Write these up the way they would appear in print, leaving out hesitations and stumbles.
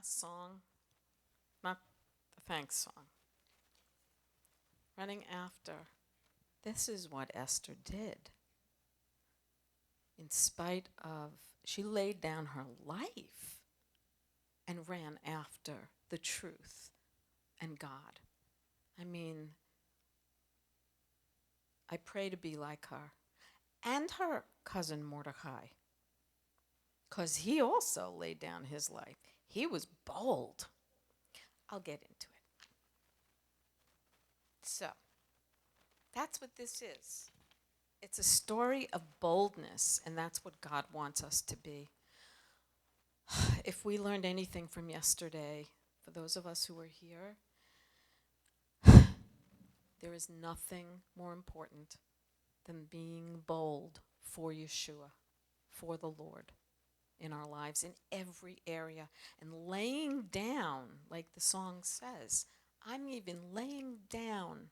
last song, not the thanks song, running after. This is what Esther did. In spite of, she laid down her life and ran after the truth and God. I mean, I pray to be like her and her cousin Mordecai, because he also laid down his life. He was bold. I'll get into it. So, that's what this is. It's a story of boldness, and that's what God wants us to be. If we learned anything from yesterday, for those of us who were here, there is nothing more important than being bold for Yeshua, for the Lord in our lives, in every area, and laying down, like the song says, I'm even laying down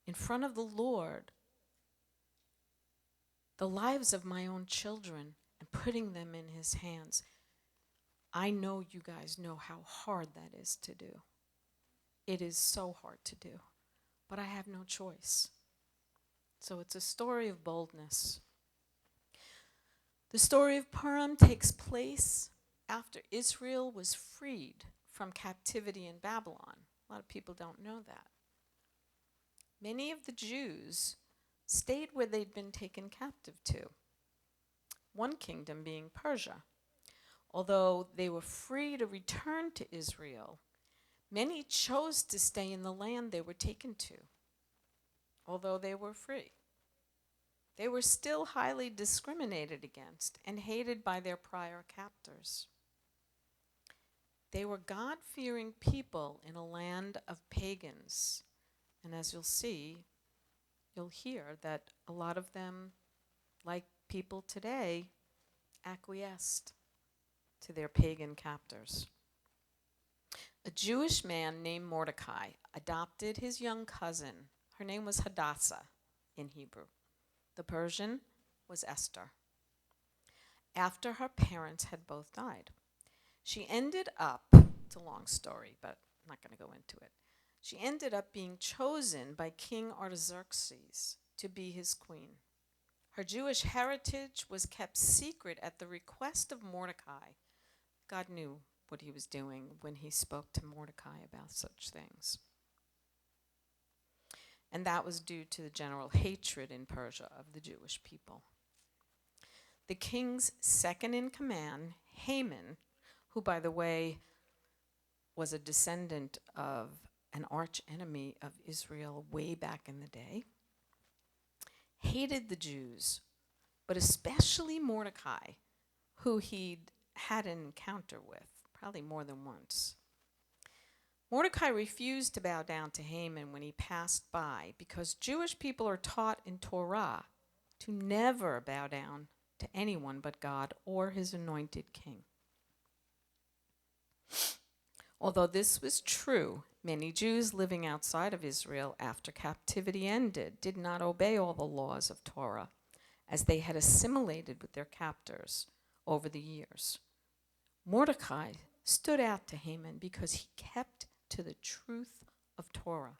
in front of the Lord the lives of my own children and putting them in his hands. I know you guys know how hard that is to do. It is so hard to do, but I have no choice. So it's a story of boldness. The story of Purim takes place after Israel was freed from captivity in Babylon. A lot of people don't know that. Many of the Jews stayed where they'd been taken captive to, one kingdom being Persia. Although they were free to return to Israel, many chose to stay in the land they were taken to, although they were free. They were still highly discriminated against and hated by their prior captors. They were God-fearing people in a land of pagans. And as you'll see, you'll hear that a lot of them, like people today, acquiesced to their pagan captors. A Jewish man named Mordecai adopted his young cousin. Her name was Hadassah in Hebrew. The Persian was Esther. After her parents had both died, she ended up, it's a long story, but I'm not going to go into it. She ended up being chosen by King Artaxerxes to be his queen. Her Jewish heritage was kept secret at the request of Mordecai. God knew what he was doing when he spoke to Mordecai about such things. And that was due to the general hatred in Persia of the Jewish people. The king's second in command, Haman, who, by the way, was a descendant of an arch enemy of Israel way back in the day, hated the Jews, but especially Mordecai, who he'd had an encounter with, probably more than once. Mordecai refused to bow down to Haman when he passed by, because Jewish people are taught in Torah to never bow down to anyone but God or his anointed king. Although this was true, many Jews living outside of Israel after captivity ended did not obey all the laws of Torah, as they had assimilated with their captors over the years. Mordecai stood out to Haman because he kept to the truth of Torah.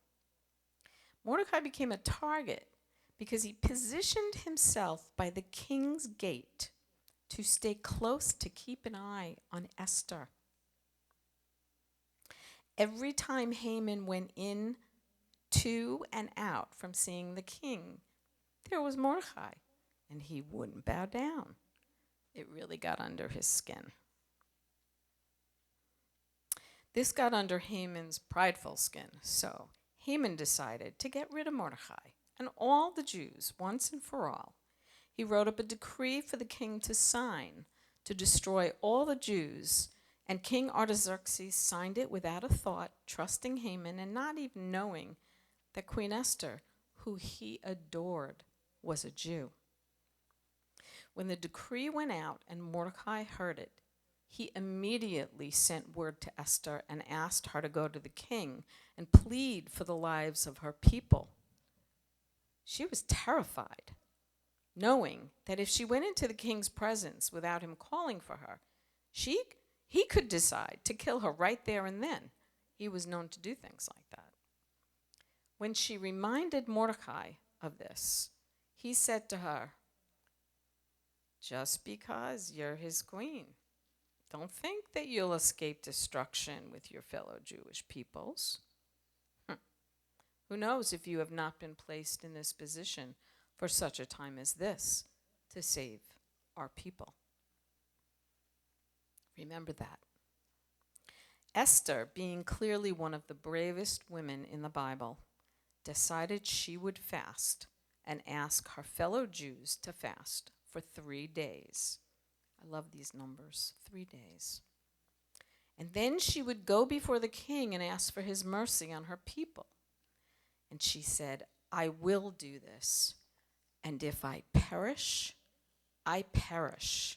Mordecai became a target because he positioned himself by the king's gate to stay close to keep an eye on Esther. Every time Haman went in to and out from seeing the king, there was Mordecai, and he wouldn't bow down. It really got under his skin. This got under Haman's prideful skin, so Haman decided to get rid of Mordecai and all the Jews once and for all. He wrote up a decree for the king to sign to destroy all the Jews, and King Artaxerxes signed it without a thought, trusting Haman and not even knowing that Queen Esther, who he adored, was a Jew. When the decree went out and Mordecai heard it, he immediately sent word to Esther and asked her to go to the king and plead for the lives of her people. She was terrified, knowing that if she went into the king's presence without him calling for her, she He could decide to kill her right there and then. He was known to do things like that. When she reminded Mordecai of this, he said to her, just because you're his queen, don't think that you'll escape destruction with your fellow Jewish peoples. Who knows if you have not been placed in this position for such a time as this to save our people. Remember that. Esther, being clearly one of the bravest women in the Bible, decided she would fast and ask her fellow Jews to fast for 3 days. I love these numbers, 3 days. And then she would go before the king and ask for his mercy on her people. And she said, I will do this. And if I perish, I perish.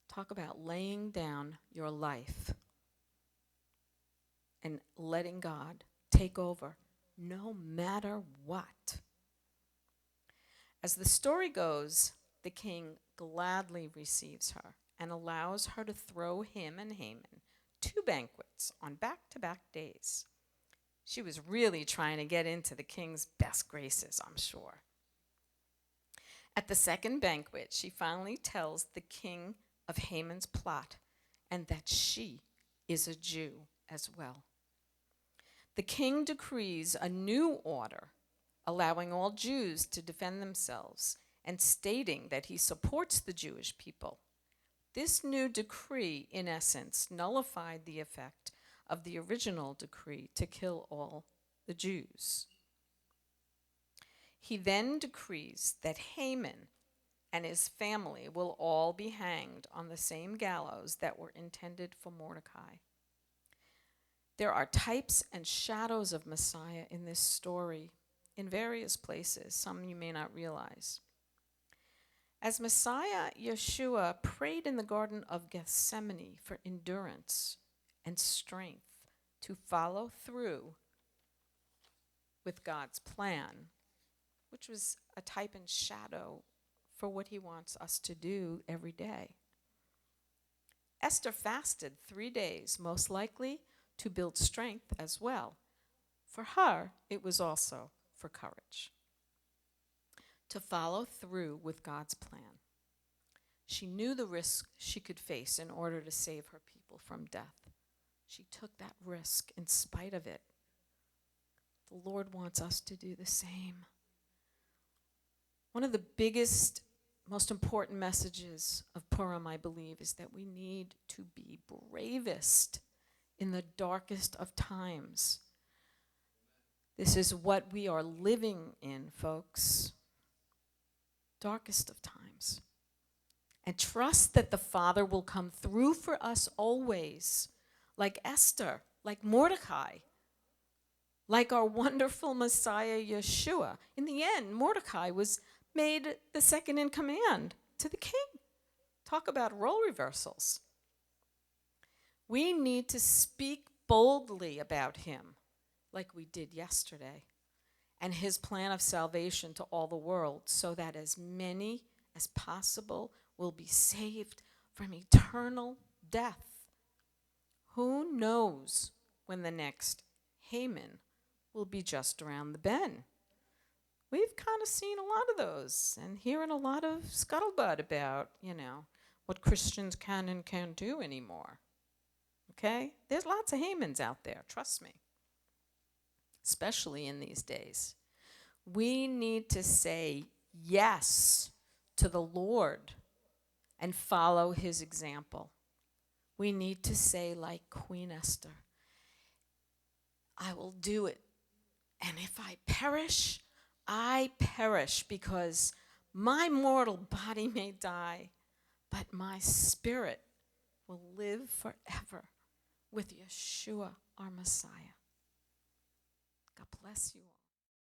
Talk about laying down your life and letting God take over no matter what. As the story goes, the king gladly receives her and allows her to throw him and Haman 2 banquets on back-to-back days. She was really trying to get into the king's best graces, I'm sure. At the second banquet, she finally tells the king of Haman's plot and that she is a Jew as well. The king decrees a new order, allowing all Jews to defend themselves and stating that he supports the Jewish people. This new decree, in essence, nullified the effect of the original decree to kill all the Jews. He then decrees that Haman and his family will all be hanged on the same gallows that were intended for Mordecai. There are types and shadows of Messiah in this story in various places, some you may not realize. As Messiah, Yeshua prayed in the Garden of Gethsemane for endurance and strength to follow through with God's plan, which was a type and shadow for what he wants us to do every day. Esther fasted 3 days, most likely to build strength as well. For her, it was also for courage, to follow through with God's plan. She knew the risk she could face in order to save her people from death. She took that risk in spite of it. The Lord wants us to do the same. One of the biggest, most important messages of Purim, I believe, is that we need to be bravest in the darkest of times. This is what we are living in, folks. Darkest of times. And trust that the Father will come through for us always, like Esther, like Mordecai, like our wonderful Messiah, Yeshua. In the end, Mordecai was made the second in command to the king. Talk about role reversals. We need to speak boldly about him, like we did yesterday, and his plan of salvation to all the world, so that as many as possible will be saved from eternal death. Who knows when the next Haman will be just around the bend? We've kind of seen a lot of those and hearing a lot of scuttlebutt about, what Christians can and can't do anymore. Okay? There's lots of Hamans out there, trust me. Especially in these days. We need to say yes to the Lord and follow his example. We need to say, like Queen Esther, I will do it. And if I perish, I perish, because my mortal body may die, but my spirit will live forever with Yeshua, our Messiah. God bless you all.